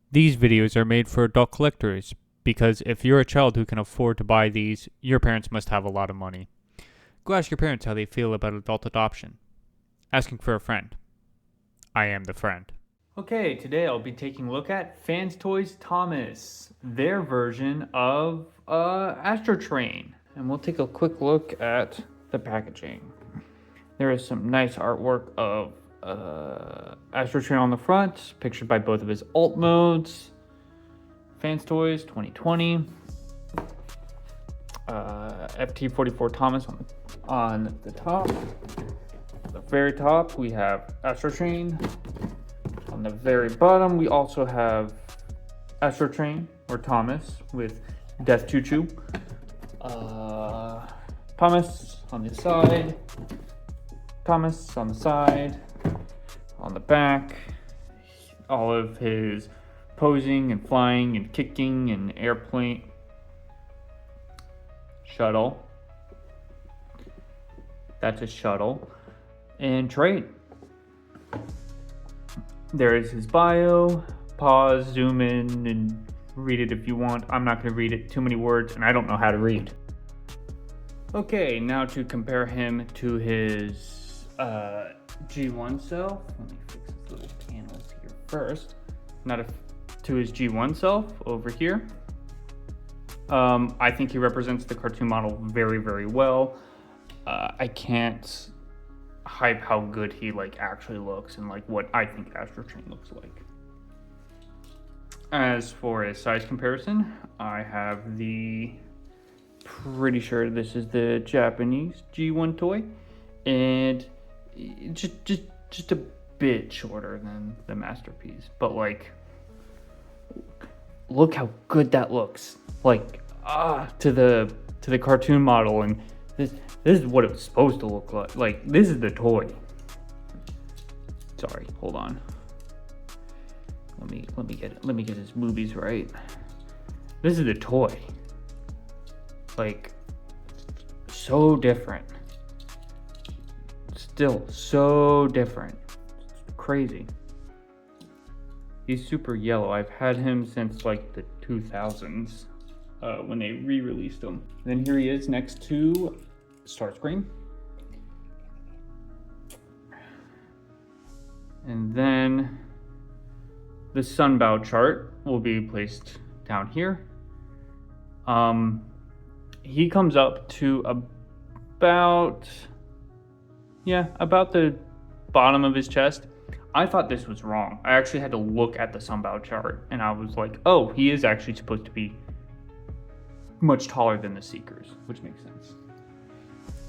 These videos are made for adult collectors because if you're a child who can afford to buy these, your parents must have a lot of money. Go ask your parents how they feel about adult adoption. Asking for a friend. I am the friend. Okay, today I'll be taking a look at FansToys Thomas, their version of Astrotrain. And we'll take a quick look at the packaging. There is some nice artwork of Astrotrain on the front, pictured by both of his alt modes. FansToys 2020. FT44 Thomas on the top. At the very top, we have Astrotrain. On the very bottom, we also have Astrotrain, or Thomas, with Death Choo Choo. Thomas on the side. Thomas on the side. On the back. All of his posing and flying and kicking and airplane. Shuttle. That's a shuttle. And trade. There is his bio. Pause, zoom in, and read it if you want. I'm not going to read it. Too many words, and I don't know how to read. Okay, now to compare him to his G1 self. Let me fix his little panels here first. To his G1 self over here. I think he represents the cartoon model very, very well. I can't hype how good he actually looks and what I think Astrotrain looks like. As for a size comparison, I have pretty sure this is the Japanese G1 toy, and just a bit shorter than the Masterpiece, but look how good that looks. To the cartoon model, and this is what it was supposed to look like. This is the toy. Sorry, hold on. Let me get his movies right. This is the toy. So different. Still so different. It's crazy. He's super yellow. I've had him since the 2000s when they re-released him. Then here he is next to Starscream. And then the Sunbow chart will be placed down here. He comes up to about the bottom of his chest. I thought this was wrong. I actually had to look at the Sunbow chart, and I was like, oh, he is actually supposed to be much taller than the Seekers, which makes sense.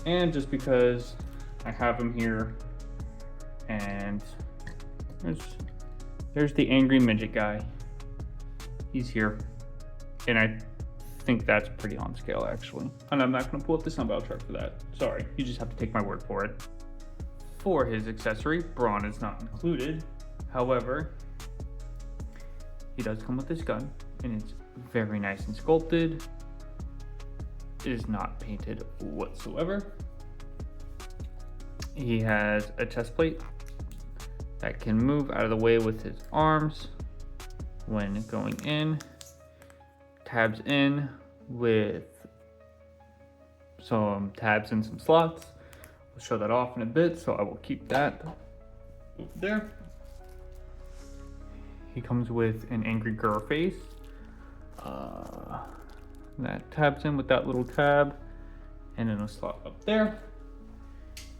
And just because I have him here, and there's the angry midget guy. He's here, and I think that's pretty on scale, actually. And I'm not going to pull up the Sunbow chart for that. Sorry, you just have to take my word for it. For his accessory, brawn is not included. However, he does come with this gun, and it's very nice and sculpted. It is not painted whatsoever. He has a chest plate that can move out of the way with his arms when going in. Tabs in with some tabs and some slots. I'll show that off in a bit, so I will keep that over there. He comes with an angry girl face. That tabs in with that little tab, and then a slot up there.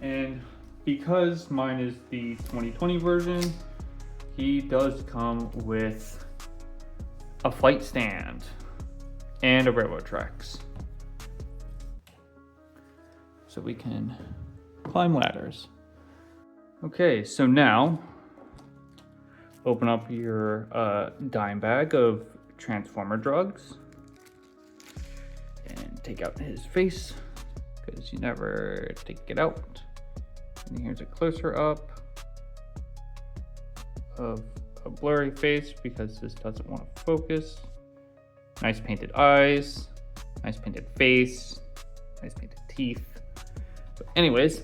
And because mine is the 2020 version, he does come with a flight stand and a railroad tracks. So we can climb ladders. Okay, so now open up your dime bag of Transformer drugs and take out his face, because you never take it out. And here's a closer up of a blurry face because this doesn't want to focus. Nice painted eyes, nice painted face, nice painted teeth. But anyways,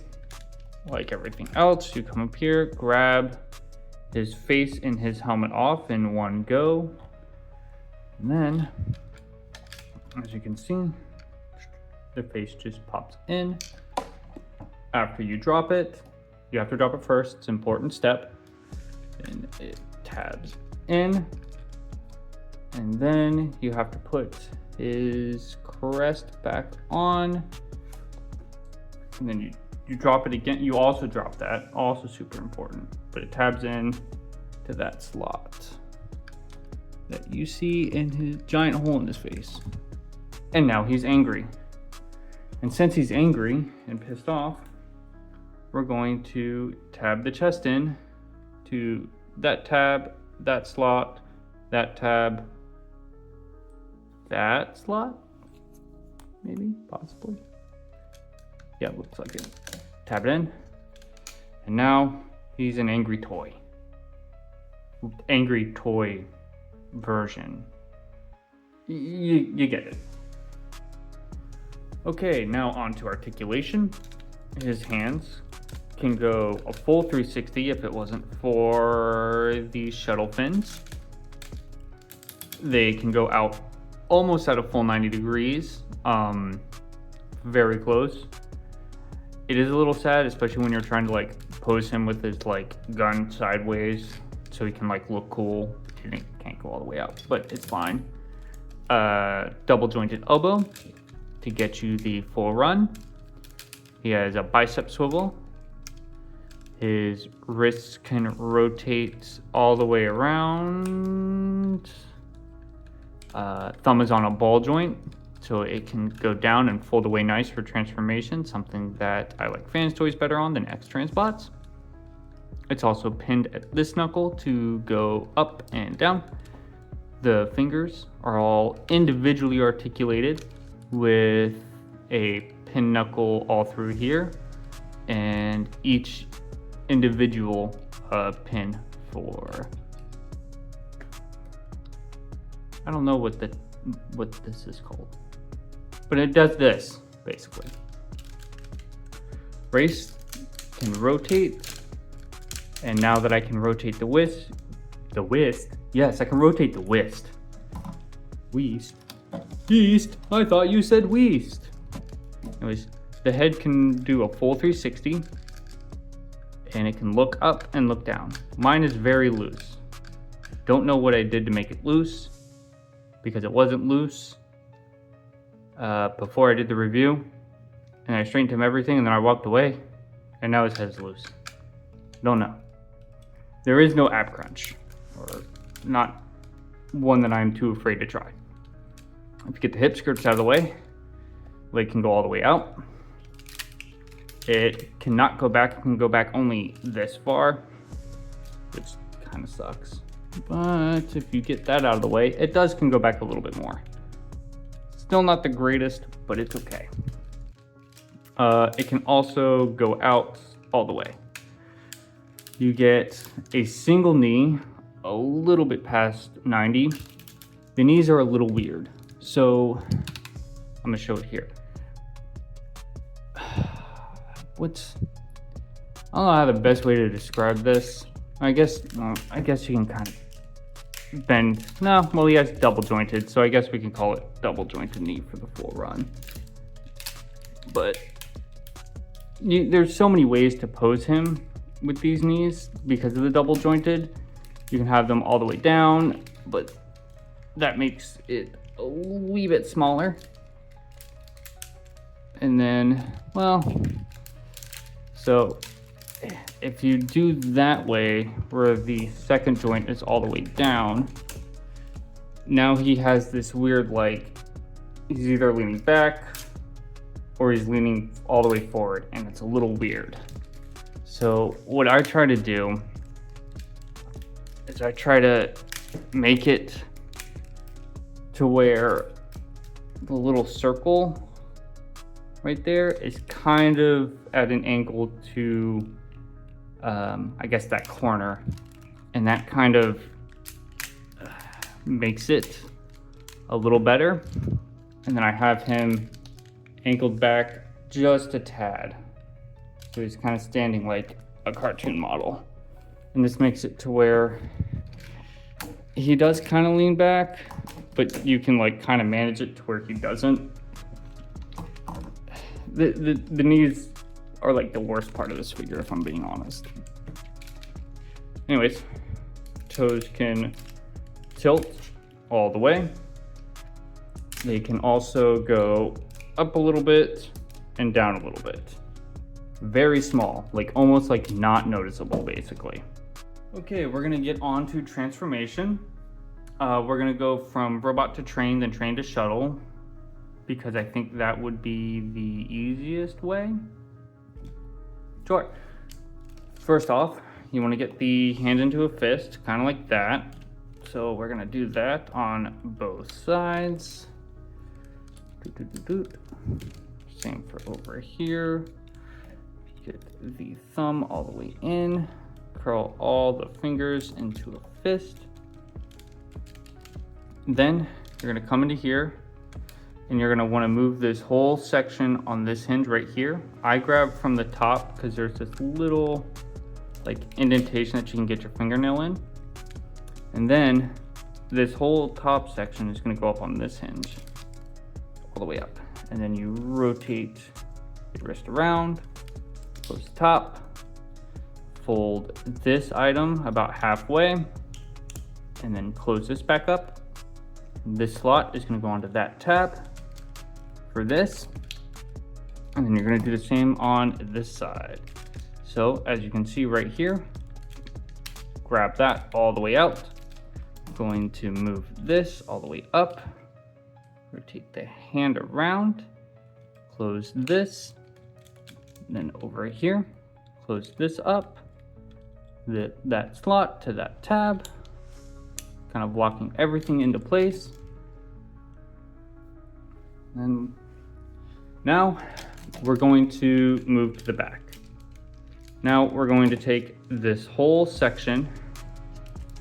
like everything else, you come up here, grab his face and his helmet off in one go. And then, as you can see, the face just pops in. After you drop it, you have to drop it first, it's an important step. And it tabs in. And then you have to put his crest back on. And then you drop it again. You also drop that, also super important. But it tabs in to that slot that you see in his giant hole in his face. And now he's angry. And since he's angry and pissed off, we're going to tab the chest in to that tab, that slot, that tab, that slot, maybe, possibly. Yeah, looks like it. Tab it in. And now he's an angry toy. Angry toy version. You get it. Okay, now on to articulation. His hands can go a full 360 if it wasn't for the shuttle fins. They can go out almost at a full 90 degrees, very close. It is a little sad, especially when you're trying to like pose him with his like gun sideways so he can like look cool. He can't go all the way out, but it's fine. Double jointed elbow to get you the full run. He has a bicep swivel. His wrists can rotate all the way around. Thumb is on a ball joint, so it can go down and fold away nice for transformation, something that I like FansToys better on than X-Transbots. It's also pinned at this knuckle to go up and down. The fingers are all individually articulated with a pin knuckle all through here, and each individual pin for, I don't know what this is called, but it does this basically. Wrist can rotate, and now that I can rotate the whisk, yes, I can rotate the whisk. Yeast, I thought you said weast. Anyways, the head can do a full 360, and it can look up and look down. Mine is very loose. Don't know what I did to make it loose, because it wasn't loose before I did the review, and I straightened him everything, and then I walked away, and now his head's loose. Don't know. There is no ab crunch, or not one that I'm too afraid to try. If you get the hip skirts out of the way, leg can go all the way out. It cannot go back. It can go back only this far, which kind of sucks. But if you get that out of the way, it can go back a little bit more. Still not the greatest, but it's okay. It can also go out all the way. You get a single knee a little bit past 90. The knees are a little weird, so I'm gonna show it here. I don't know how the best way to describe this. I guess you can kind of bend. No, well, he has double jointed, so I guess we can call it double jointed knee for the full run. But there's so many ways to pose him with these knees because of the double jointed. You can have them all the way down, but that makes it a wee bit smaller. And then, well, so if you do that way, where the second joint is all the way down, now he has this weird, like, he's either leaning back or he's leaning all the way forward, and it's a little weird. So what I try to do is I try to make it to where the little circle right there is kind of at an angle to, I guess, that corner. And that kind of makes it a little better. And then I have him angled back just a tad. So he's kind of standing like a cartoon model. And this makes it to where he does kind of lean back, but you can like kind of manage it to where he doesn't. The knees are like the worst part of this figure, if I'm being honest. Anyways, toes can tilt all the way. They can also go up a little bit and down a little bit. Very small, like almost like not noticeable basically. Okay, we're gonna get on to transformation. We're gonna go from robot to train, then train to shuttle, because I think that would be the easiest way. Sure. First off, you wanna get the hand into a fist, kind of like that. So we're gonna do that on both sides. Same for over here. Get the thumb all the way in. Curl all the fingers into a fist. Then you're gonna come into here and you're gonna wanna move this whole section on this hinge right here. I grab from the top because there's this little like indentation that you can get your fingernail in. And then this whole top section is gonna go up on this hinge, all the way up. And then you rotate your wrist around, close the top, fold this item about halfway, and then close this back up. This slot is gonna go onto that tab for this. And then you're gonna do the same on this side. So as you can see right here, grab that all the way out. Going to move this all the way up. Rotate the hand around, close this, and then over here, close this up, that slot to that tab, kind of locking everything into place. And now we're going to move to the back. Now we're going to take this whole section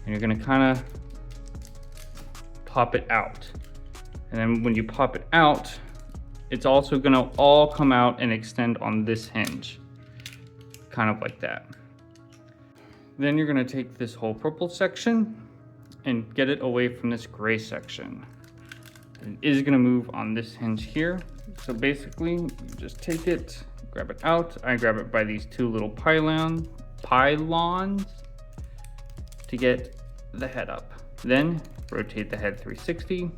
and you're gonna kind of pop it out. And then when you pop it out, it's also gonna all come out and extend on this hinge, kind of like that. Then you're gonna take this whole purple section and get it away from this gray section. It is gonna move on this hinge here. So basically, you just take it, grab it out. I grab it by these two little pylons to get the head up. Then rotate the head 360,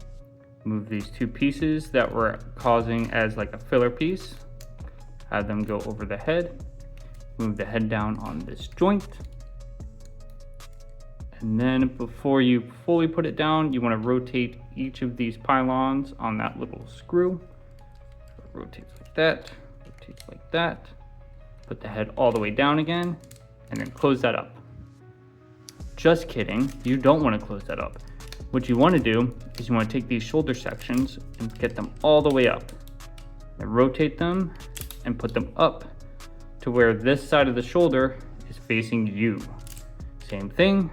move these two pieces that we're causing as like a filler piece, have them go over the head, move the head down on this joint. And then before you fully put it down, you want to rotate each of these pylons on that little screw. So it rotates like that, rotates like that. Put the head all the way down again, and then close that up. Just kidding, you don't want to close that up. What you want to do is you want to take these shoulder sections and get them all the way up. And rotate them and put them up to where this side of the shoulder is facing you. Same thing,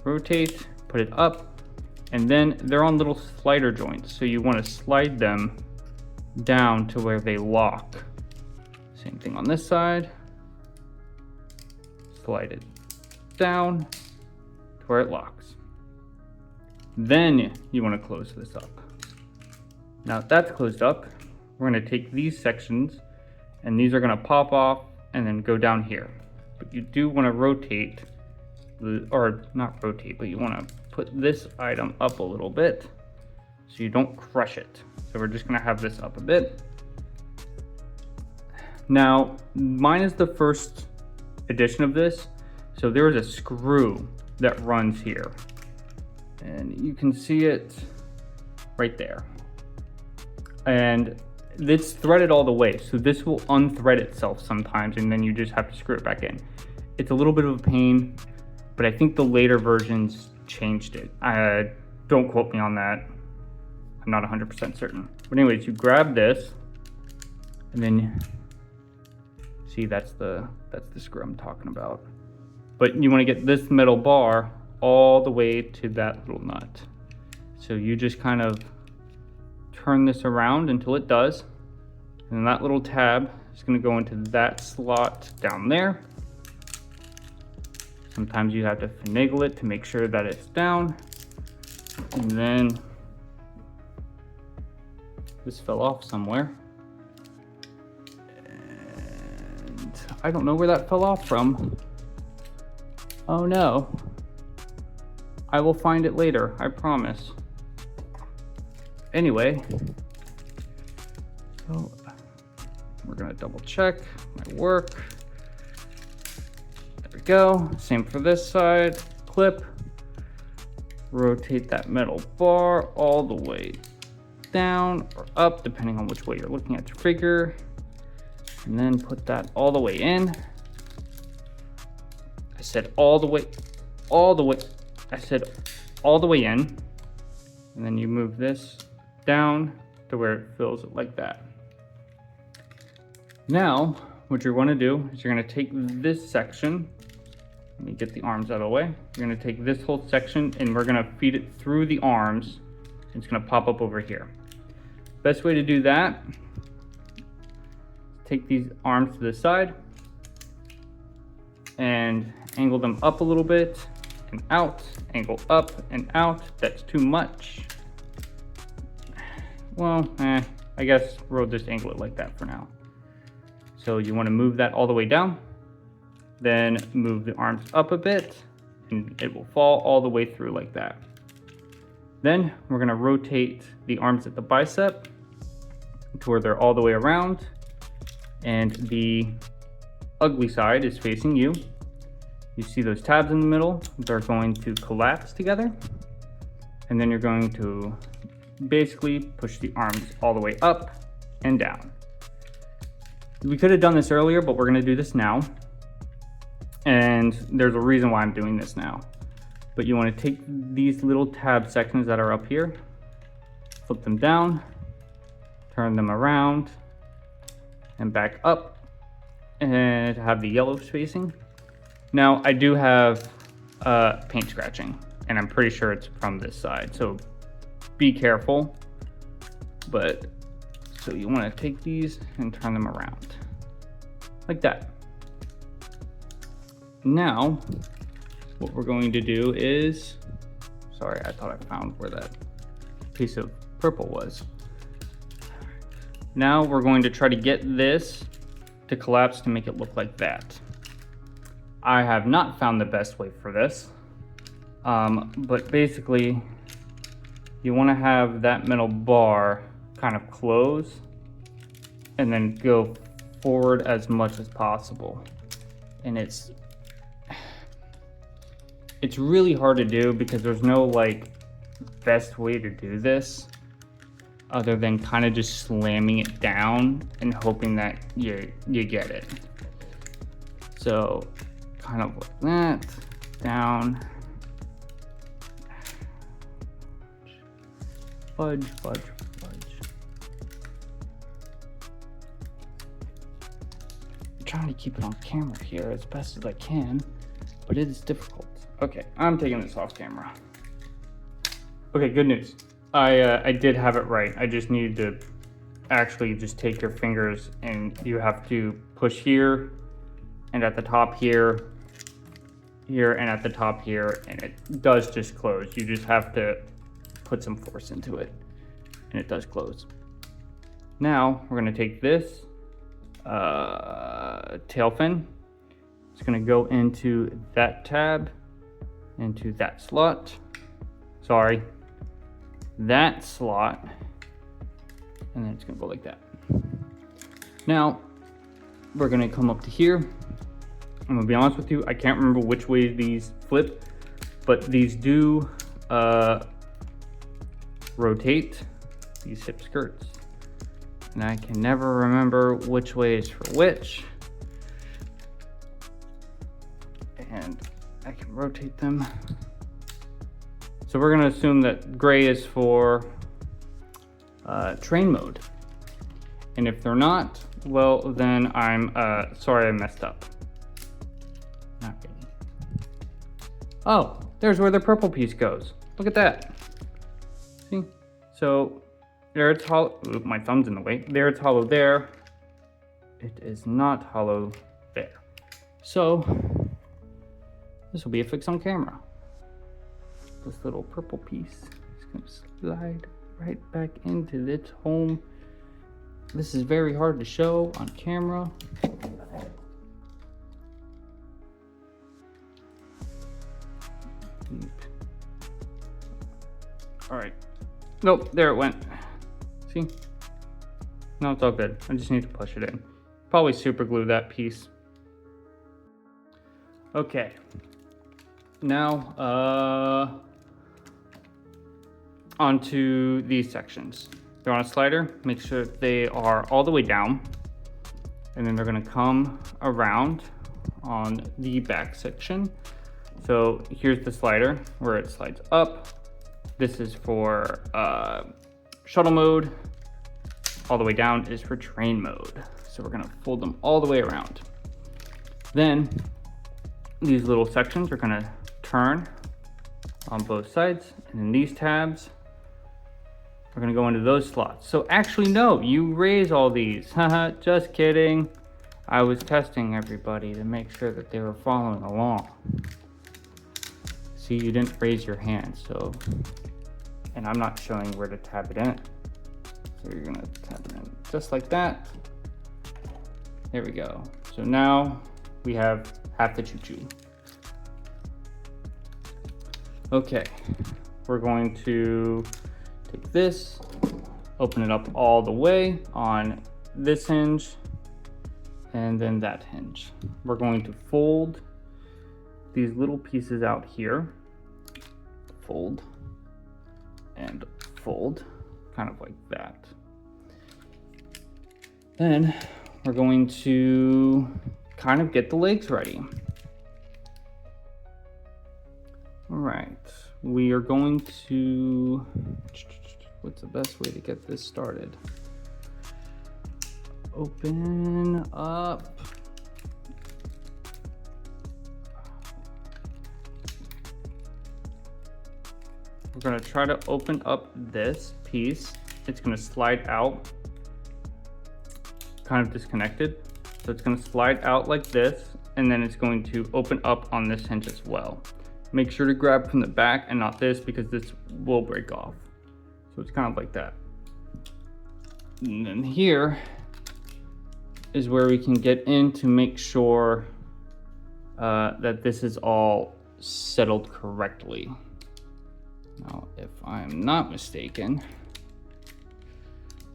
rotate, put it up, and then they're on little slider joints. So you want to slide them down to where they lock. Same thing on this side. Slide it down to where it locks. Then you want to close this up. Now that that's closed up, we're going to take these sections and these are going to pop off and then go down here. But you do want to rotate, or not rotate, but you want to put this item up a little bit so you don't crush it. So we're just going to have this up a bit. Now, mine is the first edition of this. So there is a screw that runs here. And you can see it right there. And it's threaded all the way. So this will unthread itself sometimes and then you just have to screw it back in. It's a little bit of a pain, but I think the later versions changed it. Don't quote me on that. I'm not 100% certain. But anyways, you grab this and then see that's the screw I'm talking about. But you want to get this metal bar all the way to that little nut. So you just kind of turn this around until it does. And that little tab is going to go into that slot down there. Sometimes you have to finagle it to make sure that it's down. And then this fell off somewhere. And I don't know where that fell off from. Oh no. I will find it later, I promise. Anyway, so we're gonna double check my work. There we go. Same for this side. Clip. Rotate that metal bar all the way down or up, depending on which way you're looking at your figure. And then put that all the way in. I said all the way. I said all the way in. And then you move this down to where it fills it like that. Now, what you're going to do is you're going to take this section. Let me get the arms out of the way. You're going to take this whole section and we're going to feed it through the arms. It's going to pop up over here. Best way to do that, take these arms to the side and angle them up a little bit and out, angle up and out. That's too much. Well, I guess we'll just angle it like that for now. So you want to move that all the way down, then move the arms up a bit, and it will fall all the way through like that. Then we're going to rotate the arms at the bicep to where they're all the way around, and the ugly side is facing you. You see those tabs in the middle? They're going to collapse together, and then you're going to basically push the arms all the way up and down. We could have done this earlier, but we're going to do this now. And there's a reason why I'm doing this now. But you want to take these little tab sections that are up here, flip them down, turn them around, and back up, and have the yellow spacing. Now, I do have paint scratching, and I'm pretty sure it's from this side, so be careful. But so you want to take these and turn them around like that. Now, what we're going to do is, sorry, I thought I found where that piece of purple was. Now we're going to try to get this to collapse to make it look like that. I have not found the best way for this, but basically you want to have that metal bar kind of close and then go forward as much as possible. And it's really hard to do because there's no like best way to do this other than kind of just slamming it down and hoping that you get it. So kind of like that, down, fudge. I'm trying to keep it on camera here as best as I can, but it is difficult. Okay, I'm taking this off camera. Okay, good news. I did have it right. I just needed to actually just take your fingers and you have to push here and at the top here and at the top here, and it does just close. You just have to put some force into it and it does close. Now we're gonna take this tail fin. It's gonna go into that tab, into that slot. Sorry, that slot, and then it's gonna go like that. Now we're gonna come up to here. I'm gonna be honest with you, I can't remember which way these flip, but these do rotate, these hip skirts, and I can never remember which way is for which. And I can rotate them. So we're gonna assume that gray is for train mode. And if they're not, well, then I'm sorry I messed up. Not really. Oh, there's where the purple piece goes. Look at that. See? So there it's hollow. Oop, my thumb's in the way. There it's hollow there. It is not hollow there. So This will be a fix on camera. This little purple piece is going to slide right back into its home. This is very hard to show on camera. All right. Nope, there it went. See? No, it's all good. I just need to push it in. Probably super glue that piece. Okay. Now, onto these sections. They're on a slider. Make sure they are all the way down. And then they're gonna come around on the back section. So here's the slider where it slides up. This is for shuttle mode. All the way down is for train mode. So we're gonna fold them all the way around. Then these little sections are gonna turn on both sides, and then these tabs are gonna go into those slots. So actually, no, you raise all these. Haha, just kidding. I was testing everybody to make sure that they were following along. See, you didn't raise your hand, so, and I'm not showing where to tab it in. So you're gonna tab it in just like that. There we go. So now we have half the choo-choo. Okay, we're going to take this, open it up all the way on this hinge, and then that hinge. We're going to fold these little pieces out here. Fold and fold, kind of like that. Then we're going to kind of get the legs ready. All right, we are going to, what's the best way to get this started? Open up. We're gonna try to open up this piece. It's gonna slide out, kind of disconnected. So it's gonna slide out like this, and then it's going to open up on this hinge as well. Make sure to grab from the back and not this, because this will break off. So it's kind of like that. And then here is where we can get in to make sure that this is all settled correctly. Now, if I'm not mistaken,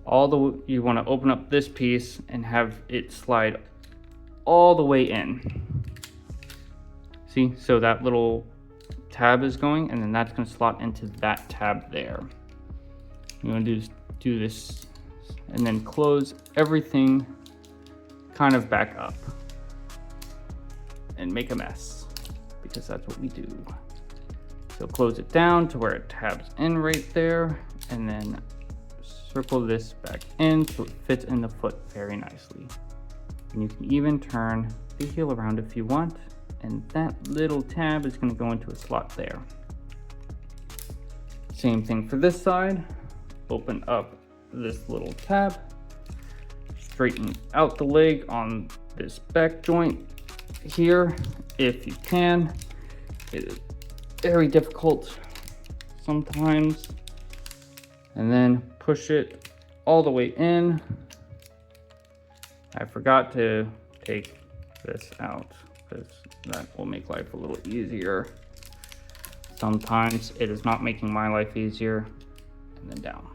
you want to open up this piece and have it slide all the way in. See, so that little tab is going, and then that's going to slot into that tab there. You want to do this, and then close everything kind of back up and make a mess, because that's what we do. So close it down to where it tabs in right there, and then circle this back in so it fits in the foot very nicely. And you can even turn the heel around if you want, and that little tab is going to go into a slot there. Same thing for this side. Open up this little tab, straighten out the leg on this back joint here if you can. It is very difficult sometimes. And then push it all the way in. I forgot to take this out because that will make life a little easier. Sometimes it is not making my life easier. And then down.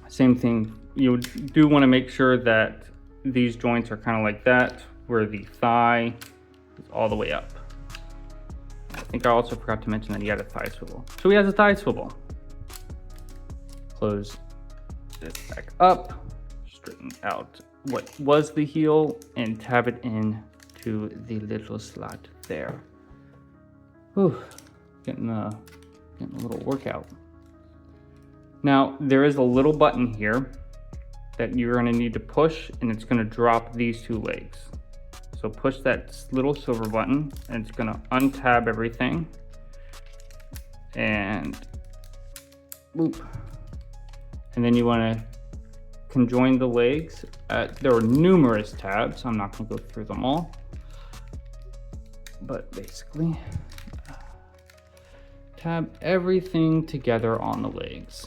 Same thing, you do want to make sure that these joints are kind of like that, where the thigh is all the way up. I think I also forgot to mention that he had a thigh swivel. So he has a thigh swivel. Close this back up, straighten out what was the heel, and tab it in to the little slot there. Whew, getting a little workout. Now, there is a little button here that you're gonna need to push, and it's gonna drop these two legs. So push that little silver button, and it's gonna untab everything. And boop. And then you wanna conjoin the legs. There are numerous tabs. I'm not gonna go through them all. but basically tab everything together on the legs.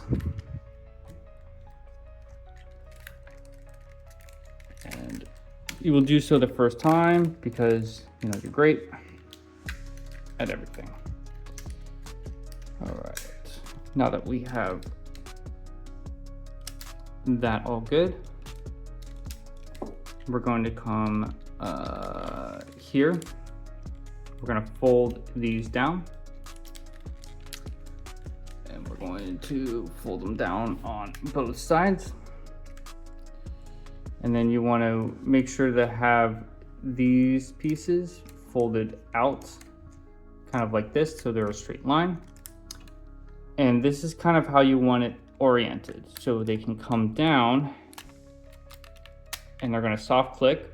And you will do so the first time because you know you're great at everything. All right, now that we have that all good, we're going to come here. We're going to fold these down, and we're going to fold them down on both sides. And then you want to make sure to have these pieces folded out kind of like this, so they're a straight line. And this is kind of how you want it oriented, so they can come down and they're going to soft click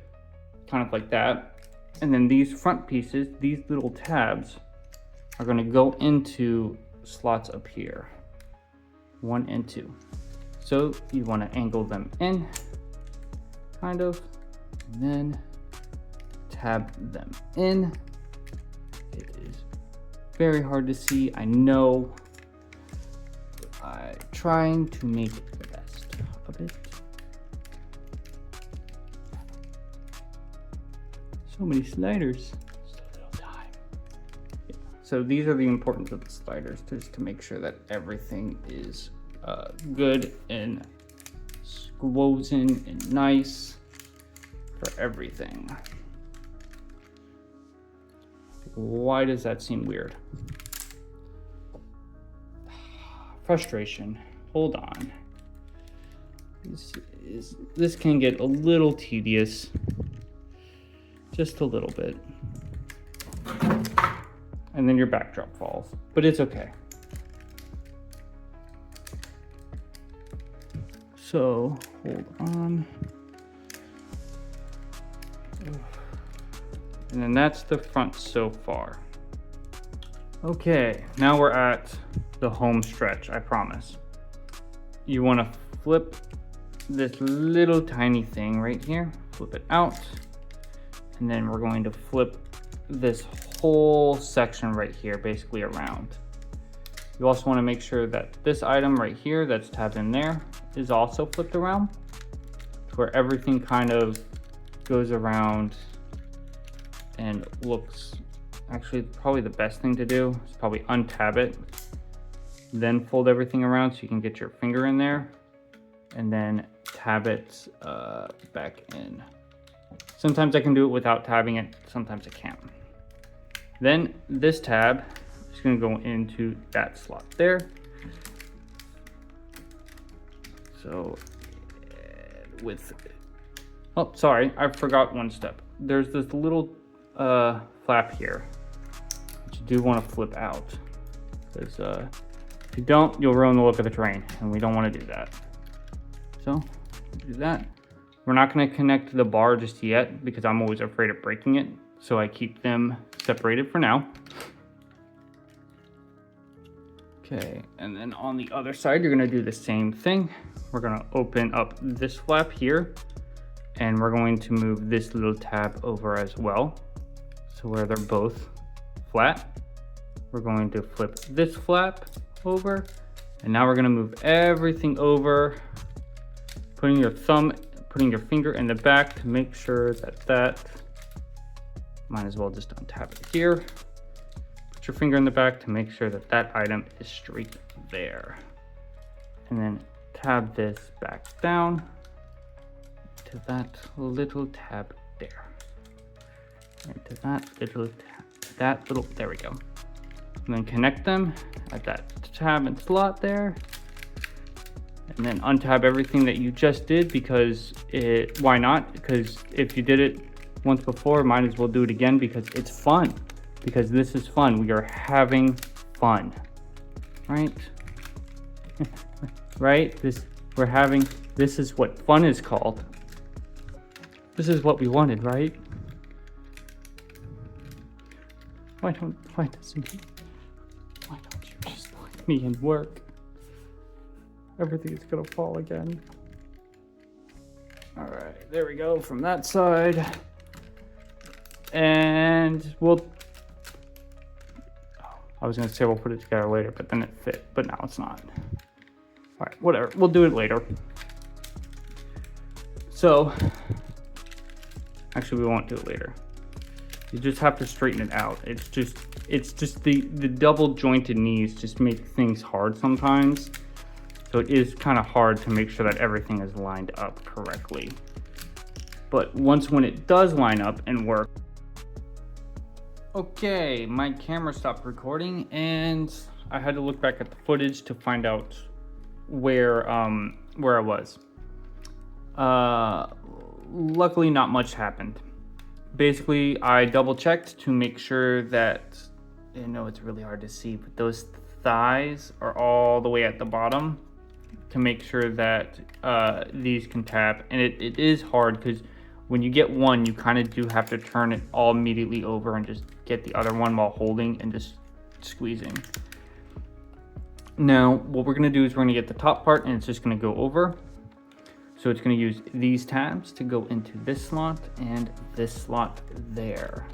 kind of like that. And then these front pieces, these little tabs, are going to go into slots up here, 1 and 2. So you want to angle them in kind of, and then tab them in. It is very hard to see, I know. I'm trying to make it the best of it. So many sliders, so little time. Yeah. So these are the importance of the sliders, just to make sure that everything is good and squozen and nice for everything. Why does that seem weird? Frustration. Hold on. This can get a little tedious. Just a little bit. And then your backdrop falls, but it's okay. So hold on. And then that's the front so far. Okay, now we're at the home stretch, I promise. You want to flip this little tiny thing right here, flip it out, and then we're going to flip this whole section right here basically around. You also want to make sure that this item right here that's tabbed in there is also flipped around, to where everything kind of goes around and looks, actually probably the best thing to do is probably untab it, then fold everything around so you can get your finger in there, and then tab it back in. Sometimes I can do it without tabbing it, sometimes I can't. Then this tab is going to go into that slot there. So with, oh sorry, I forgot one step. There's this little flap here that you do want to flip out, because if you don't, you'll ruin the look of the train, and we don't want to do that. So do that. We're not going to connect the bar just yet because I'm always afraid of breaking it, so I keep them separated for now. Okay, and then on the other side, you're going to do the same thing. We're going to open up this flap here, and we're going to move this little tab over as well, so where they're both flat. We're going to flip this flap over, and now we're going to move everything over, putting your finger in the back to make sure that might as well just untab it here. Put your finger in the back to make sure that that item is straight there, and then tab this back down to that little tab there, and to that little, there we go. And then connect them at that tab and slot there, and then untab everything that you just did, because why not? Because if you did it once before, might as well do it again, because it's fun. Because this is fun. We are having fun, right? Right? This is what fun is called. This is what we wanted, right? Why don't you just let me and work? Everything is gonna fall again. All right, there we go from that side. And we'll I was gonna say we'll put it together later, but then it fit, but now it's not. All right, whatever, we'll do it later. So, actually we won't do it later. You just have to straighten it out. It's just the double jointed knees just make things hard sometimes. So it is kind of hard to make sure that everything is lined up correctly. But when it does line up and work. Okay, my camera stopped recording and I had to look back at the footage to find out where I was. Luckily not much happened. Basically, I double checked to make sure that, I know it's really hard to see, but those thighs are all the way at the bottom to make sure that these can tab. And it is hard because when you get one, you kind of do have to turn it all immediately over and just get the other one while holding and just squeezing. Now, what we're gonna do is we're gonna get the top part and it's just gonna go over. So it's gonna use these tabs to go into this slot and this slot there.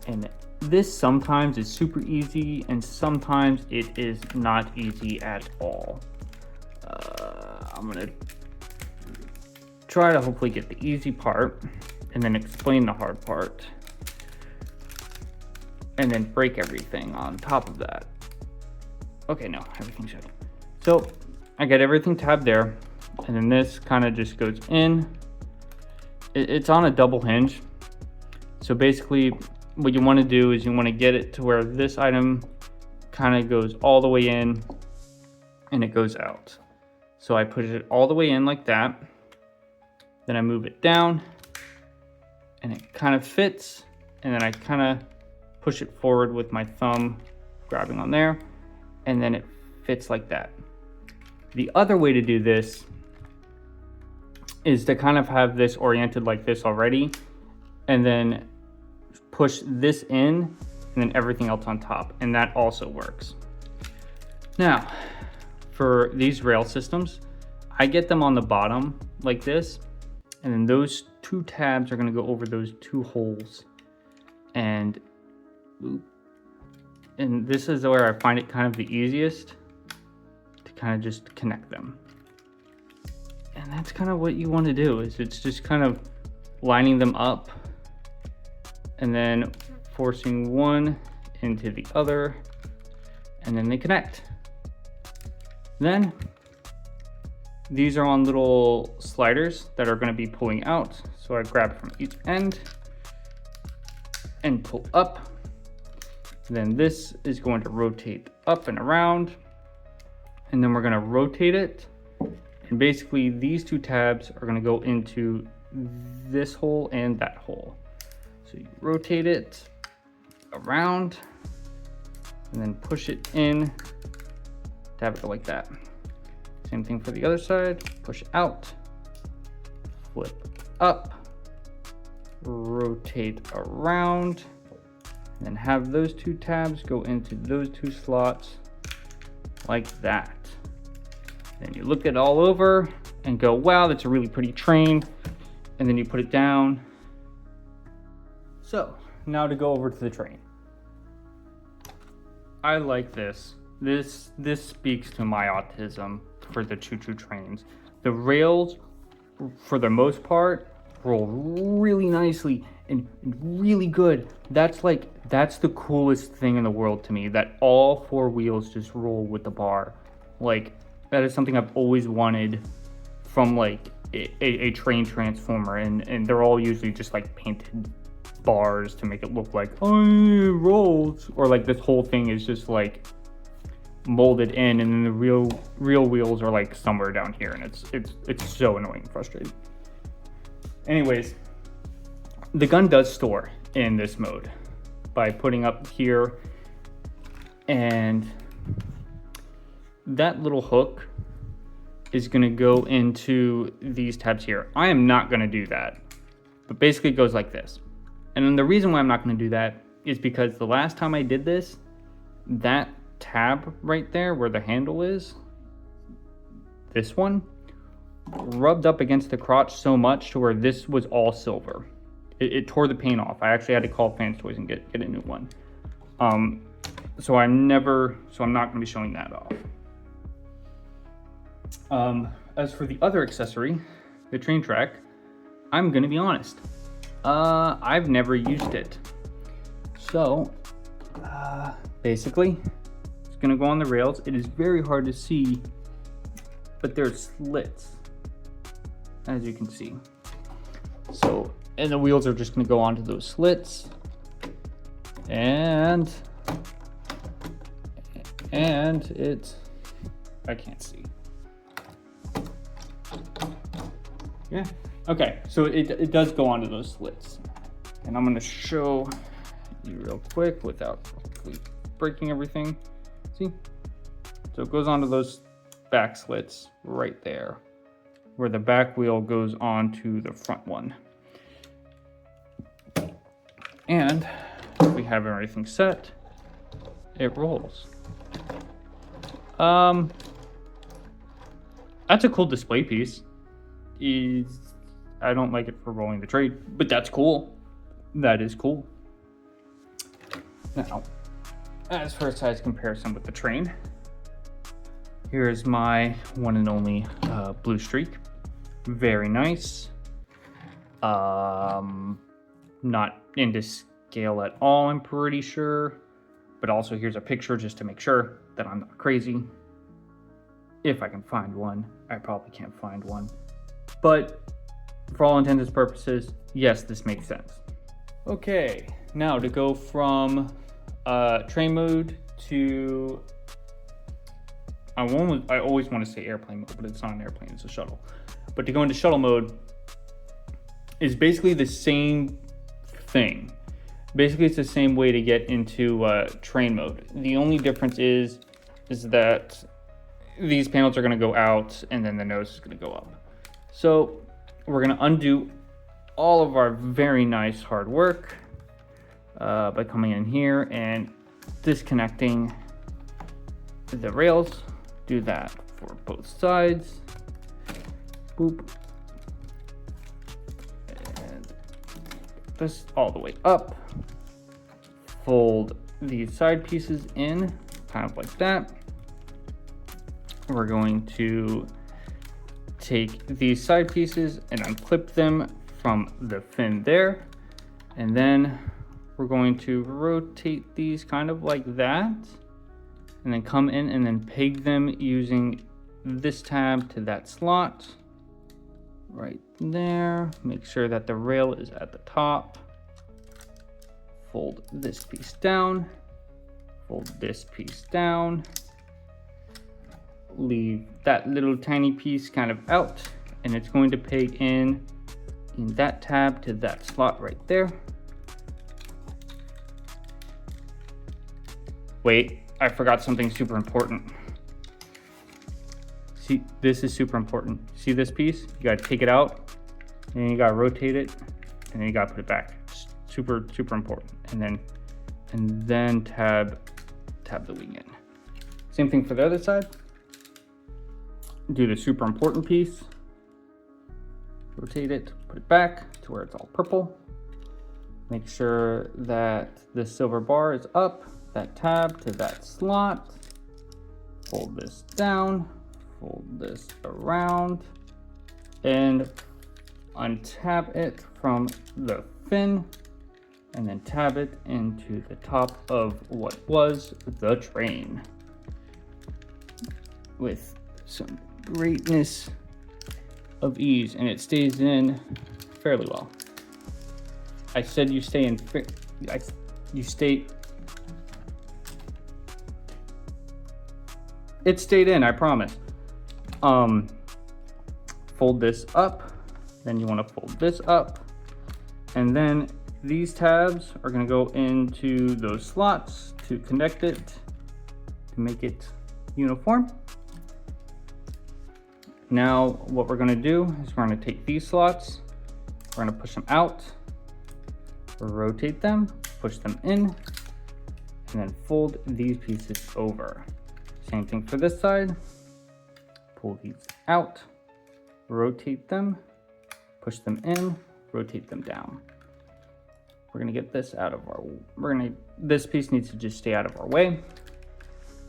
And this sometimes is super easy and sometimes it is not easy at all. I'm gonna try to hopefully get the easy part and then explain the hard part. And then break everything on top of that. Okay, no, everything's good. So I got everything tabbed there. And then this kind of just goes in. It's on a double hinge. So basically what you want to do is you want to get it to where this item kind of goes all the way in and it goes out. So I push it all the way in like that. Then I move it down and it kind of fits. And then I kind of push it forward with my thumb grabbing on there. And then it fits like that. The other way to do this is to kind of have this oriented like this already and then push this in and then everything else on top, and that also works. Now, for these rail systems, I get them on the bottom like this, and then those two tabs are gonna go over those two holes. And this is where I find it kind of the easiest to kind of just connect them. And that's kind of what you want to do, is it's just kind of lining them up and then forcing one into the other, and then they connect. Then these are on little sliders that are going to be pulling out. So I grab from each end and pull up. Then this is going to rotate up and around, and then we're going to rotate it. And basically these two tabs are going to go into this hole and that hole. So you rotate it around and then push it in to have it go like that. Same thing for the other side. Push out, flip up, rotate around, and then have those two tabs go into those two slots like that. Then you look it all over and go, wow, that's a really pretty train. And then you put it down. So now to go over to the train. I like this. This speaks to my autism for the choo-choo trains. The rails, for the most part, roll really nicely and really good. That's the coolest thing in the world to me, that all four wheels just roll with the bar. Like, that is something I've always wanted from like a train transformer, and they're all usually just like painted bars to make it look like, oh, it rolls, or like this whole thing is just like molded in, and then the real wheels are like somewhere down here, and it's so annoying and frustrating. Anyways, the gun does store in this mode by putting up here, and that little hook is going to go into these tabs here. I am not going to do that, but basically it goes like this. And then the reason why I'm not going to do that is because the last time I did this, that tab right there where the handle is, this one, rubbed up against the crotch so much to where this was all silver. It tore the paint off. I actually had to call FansToys and get a new one. So I'm not going to be showing that off. As for the other accessory, the train track, I'm going to be honest. I've never used it. So, basically, it's going to go on the rails. It is very hard to see, but there's slits, as you can see. So, and the wheels are just going to go onto those slits. And I can't see. Yeah. Okay, so it does go onto those slits. And I'm gonna show you real quick without breaking everything. See? So it goes onto those back slits right there, where the back wheel goes onto the front one. And we have everything set. It rolls. That's a cool display piece. I don't like it for rolling the train, but that's cool. That is cool. Now, as for a size comparison with the train, here's my one and only Blue Streak. Very nice. Not into scale at all, I'm pretty sure. But also here's a picture just to make sure that I'm not crazy. If I can find one. I probably can't find one. But for all intents and purposes, yes, this makes sense. Okay, now to go from train mode to... I always want to say airplane mode, but it's not an airplane, it's a shuttle. But to go into shuttle mode is basically the same thing. Basically, it's the same way to get into train mode. The only difference is that these panels are going to go out and then the nose is going to go up. So we're going to undo all of our very nice hard work by coming in here and disconnecting the rails. Do that for both sides. Boop. And this all the way up. Fold these side pieces in, kind of like that. We're going to take these side pieces and unclip them from the fin there. And then we're going to rotate these kind of like that. And then come in and then peg them using this tab to that slot. Right there. Make sure that the rail is at the top. Fold this piece down. Fold this piece down. Leave that little tiny piece kind of out, and it's going to peg in that tab to that slot right there. Wait, I forgot something super important. See, this is super important. See this piece? You gotta take it out, and then you gotta rotate it, and then you gotta put it back. Super, super important. And then tab the wing in. Same thing for the other side. Do the super important piece. Rotate it, put it back to where it's all purple. Make sure that the silver bar is up, that tab to that slot. Fold this down, fold this around, and untab it from the fin, and then tab it into the top of what was the train. With some greatness of ease, and it stays in fairly well. I said you stay in, it stayed in, I promise. Fold this up, then you want to fold this up, and then these tabs are going to go into those slots to connect it, to make it uniform. Now what we're going to do is we're going to take these slots, we're going to push them out, rotate them, push them in, and then fold these pieces over. Same thing for this side. Pull these out, rotate them, push them in, rotate them down. we're gonna get this out of our, this piece needs to just stay out of our way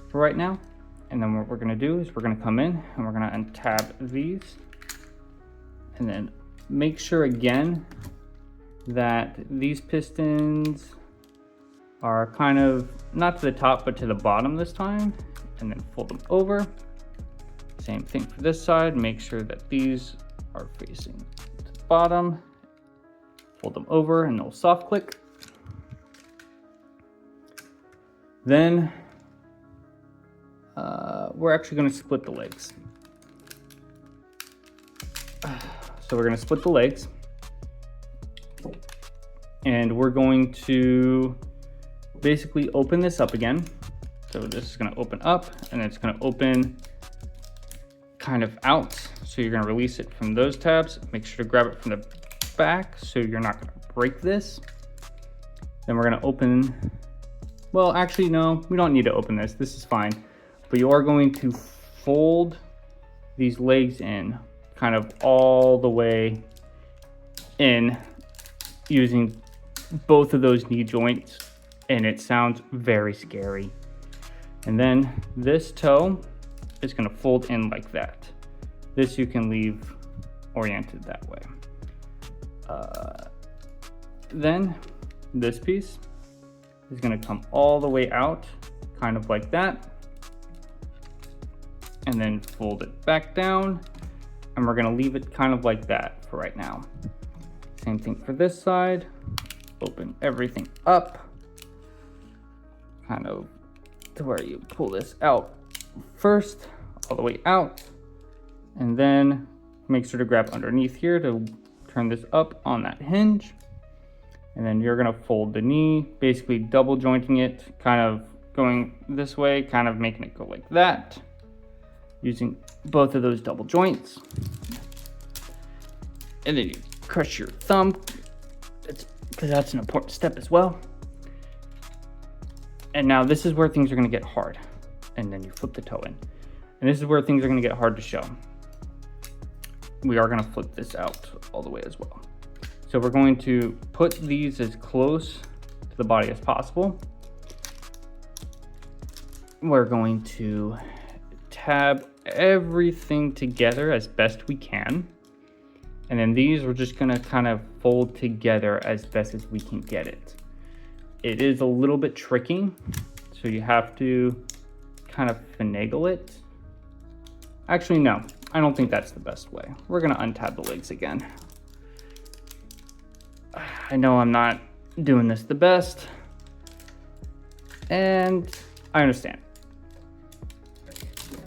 for right now. And then what we're gonna do is we're gonna come in and we're gonna untab these, and then make sure again that these pistons are kind of not to the top but to the bottom this time, and then fold them over. Same thing for this side, make sure that these are facing to the bottom, fold them over, and they'll soft click. Then we're actually going to split the legs. So we're going to split the legs, and we're going to basically open this up again. So this is going to open up, and it's going to open kind of out. So you're going to release it from those tabs. Make sure to grab it from the back so you're not going to break this. Then we're going to open, well, actually, no, we don't need to open this. This is fine. But you are going to fold these legs in kind of all the way in using both of those knee joints, and it sounds very scary. And then this toe is going to fold in like that. This you can leave oriented that way. Then this piece is going to come all the way out kind of like that, and then fold it back down, and we're going to leave it kind of like that for right now. Same thing for this side. Open everything up kind of to where you pull this out first, all the way out, and then make sure to grab underneath here to turn this up on that hinge. And then you're gonna fold the knee, basically double jointing it, kind of going this way, kind of making it go like that, using both of those double joints. And then you crush your thumb, because that's an important step as well. And now this is where things are gonna get hard. And then you flip the toe in. And this is where things are gonna get hard to show. We are gonna flip this out all the way as well. So we're going to put these as close to the body as possible. We're going to tab everything together as best we can. And then these we're just gonna kind of fold together as best as we can get it. It is a little bit tricky, so you have to kind of finagle it. Actually, no, I don't think that's the best way. We're gonna untab the legs again. I know I'm not doing this the best, and I understand.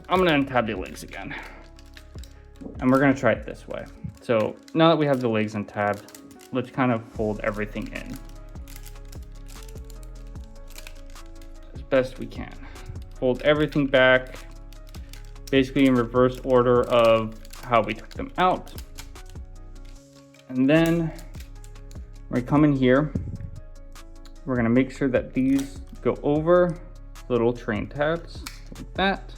I'm gonna untab the legs again, and we're gonna try it this way. So now that we have the legs untabbed, let's kind of fold everything in as best we can. Fold everything back, basically in reverse order of how we took them out. And then when we come in here, we're gonna make sure that these go over little train tabs like that.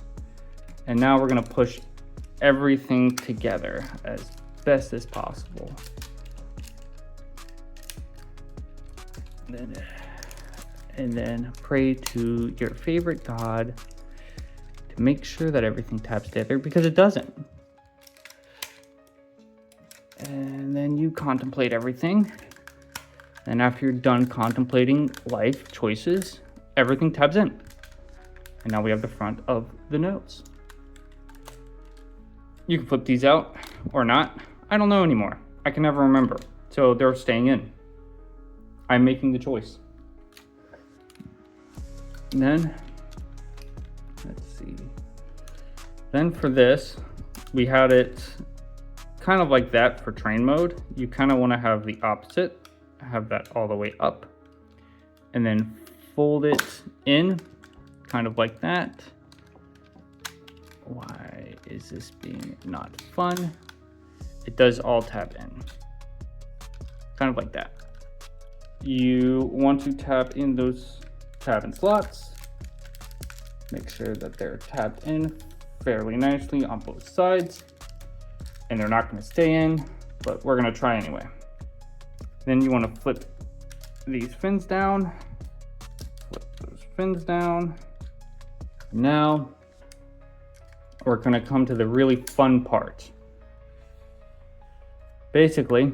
And now we're gonna push everything together as best as possible. And then pray to your favorite god to make sure that everything taps together, because it doesn't. And then you contemplate everything. And after you're done contemplating life choices, everything tabs in. And now we have the front of the nose. You can flip these out or not. I don't know anymore. I can never remember. So they're staying in. I'm making the choice. And then, let's see. Then for this, we had it kind of like that for train mode. You kind of want to have the opposite. Have that all the way up. And then fold it in, kind of like that. Why is this being not fun? It does all tab in. Kind of like that. You want to tab in those tab in slots. Make sure that they're tabbed in fairly nicely on both sides. And they're not going to stay in, but we're going to try anyway. Then you want to flip these fins down, flip those fins down. Now we're gonna come to the really fun part. Basically,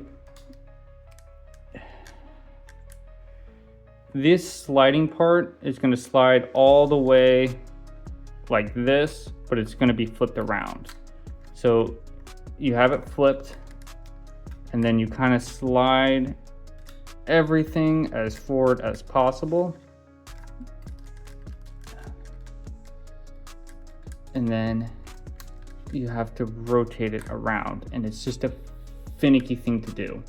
this sliding part is gonna slide all the way like this, but it's gonna be flipped around. So you have it flipped, and then you kind of slide everything as forward as possible. And then you have to rotate it around, and it's just a finicky thing to do.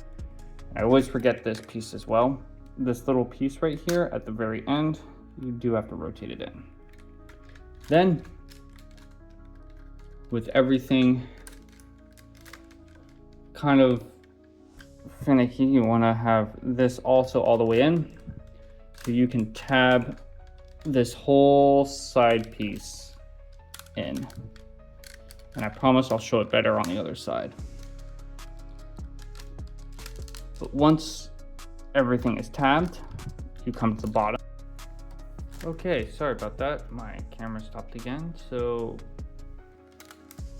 I always forget this piece as well. This little piece right here at the very end, you do have to rotate it in. Then, with everything kind of finicky, you want to have this also all the way in, so you can tab this whole side piece in. And I promise I'll show it better on the other side. But once everything is tabbed, you come to the bottom. Okay, sorry about that. My camera stopped again, so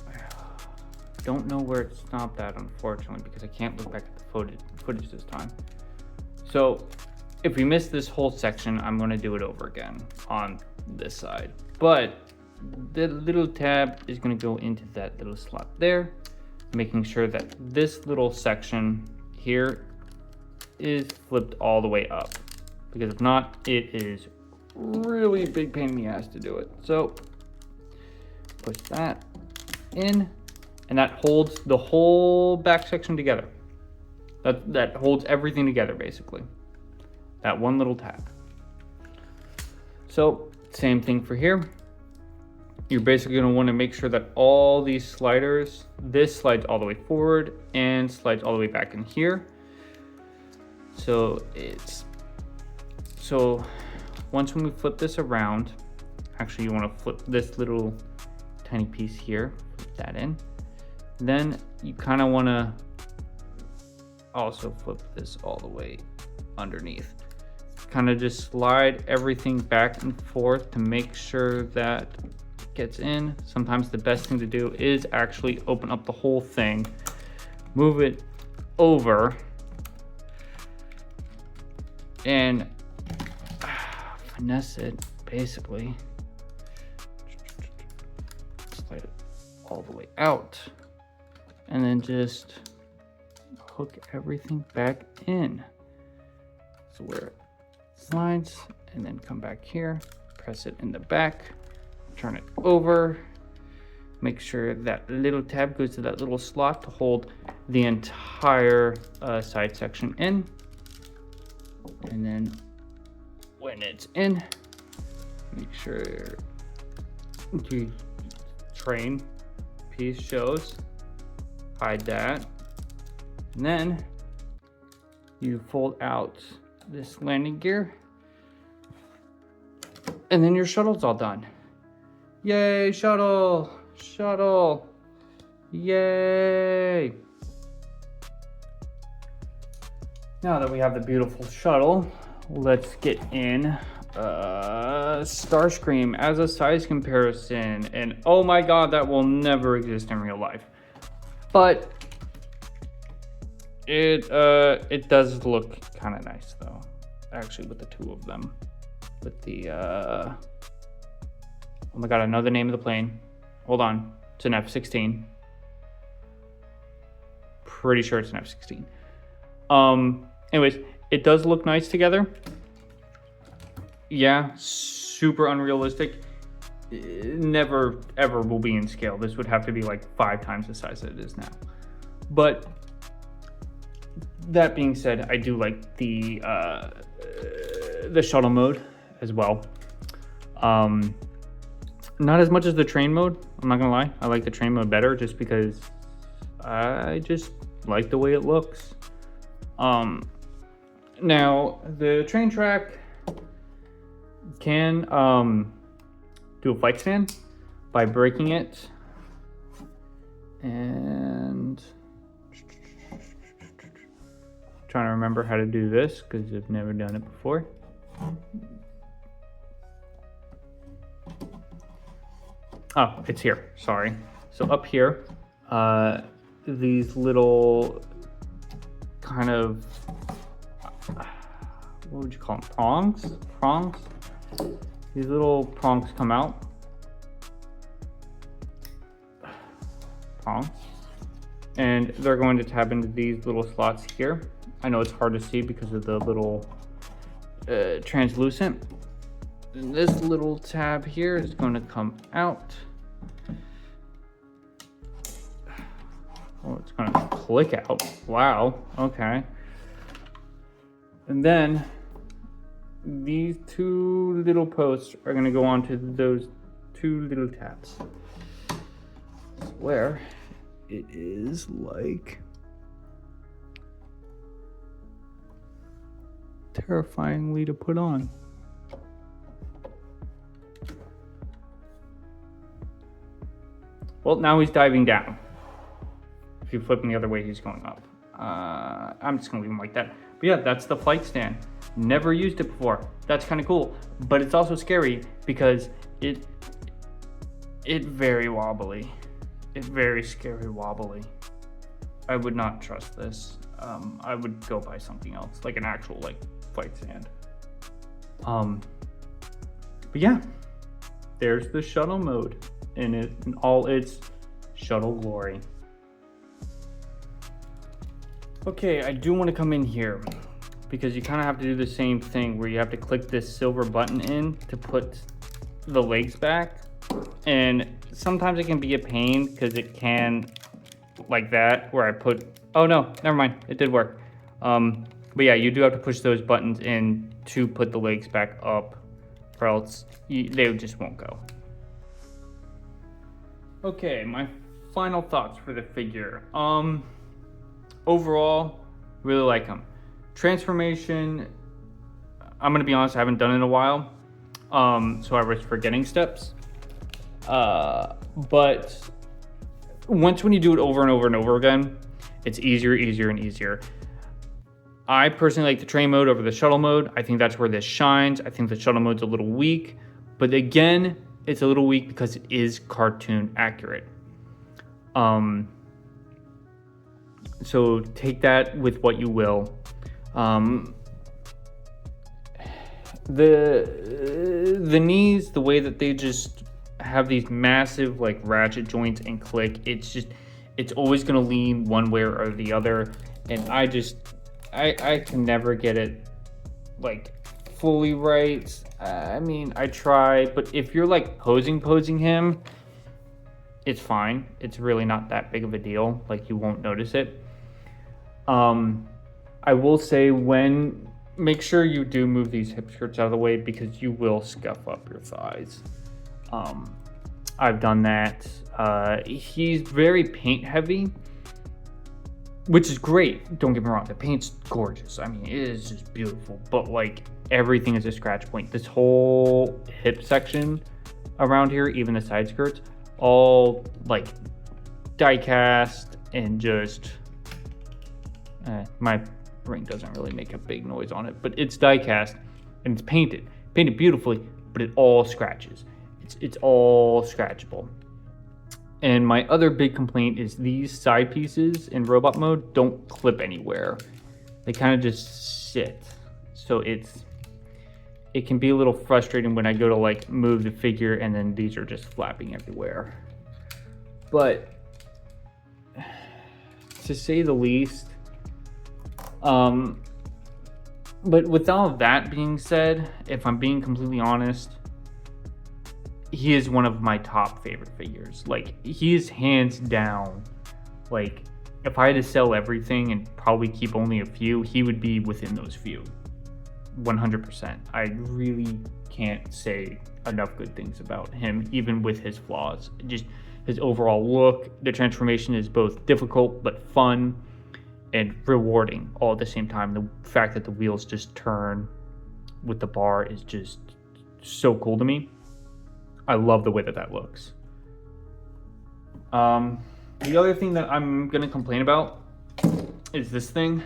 I don't know where it stopped at, unfortunately, because I can't look back at the footage this time. So if we miss this whole section, I'm going to do it over again on this side. But the little tab is going to go into that little slot there, making sure that this little section here is flipped all the way up, because if not, it is really big pain in the ass to do it. So push that in, and that holds the whole back section together. That holds everything together, basically. That one little tab. So same thing for here. You're basically going to want to make sure that all these sliders, this slides all the way forward and slides all the way back in here. So once when we flip this around, actually you want to flip this little tiny piece here, flip that in. Then you kind of want to also flip this all the way underneath. Kind of just slide everything back and forth to make sure that it gets in. Sometimes the best thing to do is actually open up the whole thing, move it over, and finesse it, basically. Slide it all the way out, and then just hook everything back in. So where it slides, and then come back here, press it in the back, turn it over, make sure that little tab goes to that little slot to hold the entire side section in. And then when it's in, make sure the train piece shows, hide that, and then you fold out this landing gear, and then your shuttle's all done. Yay, shuttle, shuttle, yay. Now that we have the beautiful shuttle, let's get in Starscream as a size comparison. And oh my god, that will never exist in real life. But it does look kind of nice though, actually, with the two of them. With the oh my god, I know the name of the plane. Hold on, it's an F-16. Pretty sure it's an F-16. Anyways, it does look nice together. Yeah, super unrealistic. It never ever will be in scale. This would have to be like 5 times the size that it is now. But that being said, I do like the shuttle mode as well. Not as much as the train mode, I'm not gonna lie. I like the train mode better just because I just like the way it looks. Now the train track can do a flight stand by breaking it, and trying to remember how to do this because I've never done it before. Oh, it's here, sorry. So up here, these little kind of, what would you call them, prongs? These little prongs come out. And they're going to tab into these little slots here. I know it's hard to see because of the little translucent. And this little tab here is going to come out. Oh, it's going to click out. Wow, okay. And then these two little posts are going to go onto those two little tabs. Where it is like terrifyingly to put on. Well, now he's diving down. If you flip him the other way, he's going up. I'm just gonna leave him like that. But yeah, that's the flight stand. Never used it before. That's kind of cool, but it's also scary because it very wobbly. It's very scary wobbly. I would not trust this. I would go buy something else, like an actual like flight stand. But yeah, there's the shuttle mode in all its shuttle glory. Okay, I do want to come in here because you kind of have to do the same thing where you have to click this silver button in to put the legs back. And sometimes it can be a pain because it can, like that, where I put, oh no, never mind, it did work. But yeah, you do have to push those buttons in to put the legs back up, or else they just won't go. Okay, my final thoughts for the figure. Overall, really like him. Transformation, I'm gonna be honest, I haven't done it in a while, so I was forgetting steps. But when you do it over and over and over again, it's easier and easier. I personally like the train mode over the shuttle mode. I think that's where this shines. I think the shuttle mode's a little weak, but again, it's a little weak because it is cartoon accurate. So take that with what you will. The knees, the way that they just have these massive like ratchet joints and click, it's always gonna lean one way or the other, and I can never get it like fully right. I mean, I try, but if you're like posing him, it's fine. It's really not that big of a deal. Like, you won't notice it. I will say, make sure you do move these hip skirts out of the way because you will scuff up your thighs. I've done that. He's very paint heavy, which is great. Don't get me wrong, the paint's gorgeous. I mean, it is just beautiful, but like everything is a scratch point. This whole hip section around here, even the side skirts, all like die cast and just, my ring doesn't really make a big noise on it, but it's die cast and it's painted beautifully, but it all scratches. It's all scratchable. And my other big complaint is these side pieces in robot mode don't clip anywhere. They kind of just sit. So it can be a little frustrating when I go to like move the figure and then these are just flapping everywhere. But to say the least, but with all of that being said, if I'm being completely honest, he is one of my top favorite figures. Like, he is hands down, like, if I had to sell everything and probably keep only a few, he would be within those few. 100%. I really can't say enough good things about him, even with his flaws. Just his overall look, the transformation is both difficult but fun and rewarding all at the same time. The fact that the wheels just turn with the bar is just so cool to me. I love the way that looks. The other thing that I'm gonna complain about is this thing.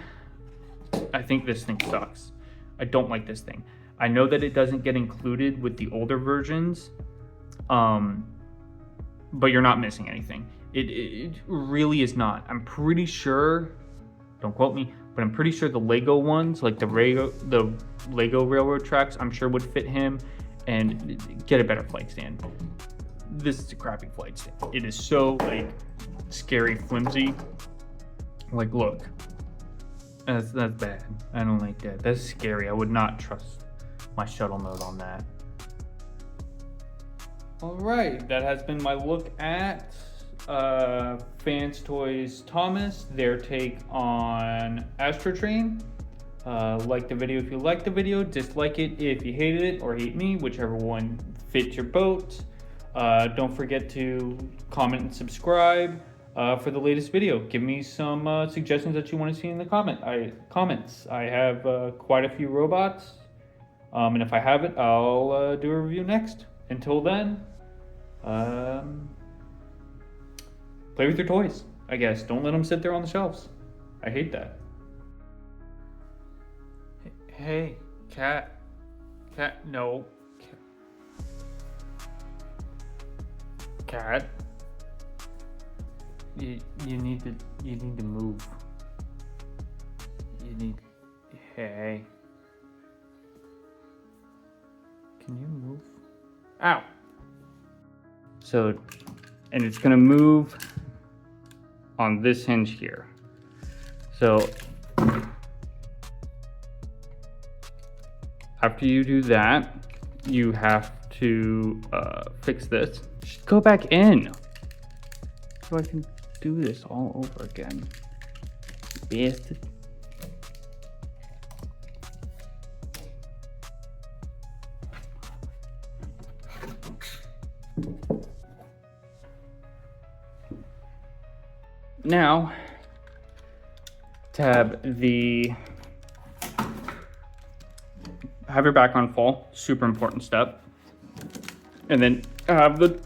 I think this thing sucks. I don't like this thing. I know that it doesn't get included with the older versions, but you're not missing anything. It really is not. I'm pretty sure, don't quote me, but I'm pretty sure the Lego ones, like the Lego railroad tracks, I'm sure would fit him and get a better flight stand. This is a crappy flight stand. It is so like scary, flimsy. Like, look, that's bad. I don't like that. That's scary. I would not trust my shuttle mode on that. All right, that has been my look at FansToys Thomas, their take on Astrotrain. Like the video if you liked the video, dislike it if you hated it, or hate me, whichever one fits your boat. Don't forget to comment and subscribe for the latest video. Give me some suggestions that you want to see in the comments. I have quite a few robots, and if I have it, I'll do a review next. Until then, play with your toys, I guess. Don't let them sit there on the shelves. I hate that. Hey, cat, no. Cat, you need to move. Hey, can you move? Ow. So, and it's gonna move on this hinge here. So after you do that, you have to fix this. Just go back in so I can do this all over again. Bastard. Now, have your background fall, super important step. And then have the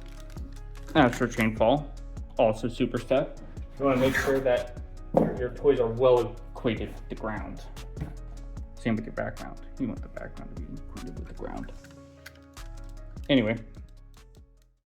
Astrotrain fall, also super step. You want to make sure that your toys are well acquainted with the ground. Same with your background. You want the background to be acquainted with the ground. Anyway,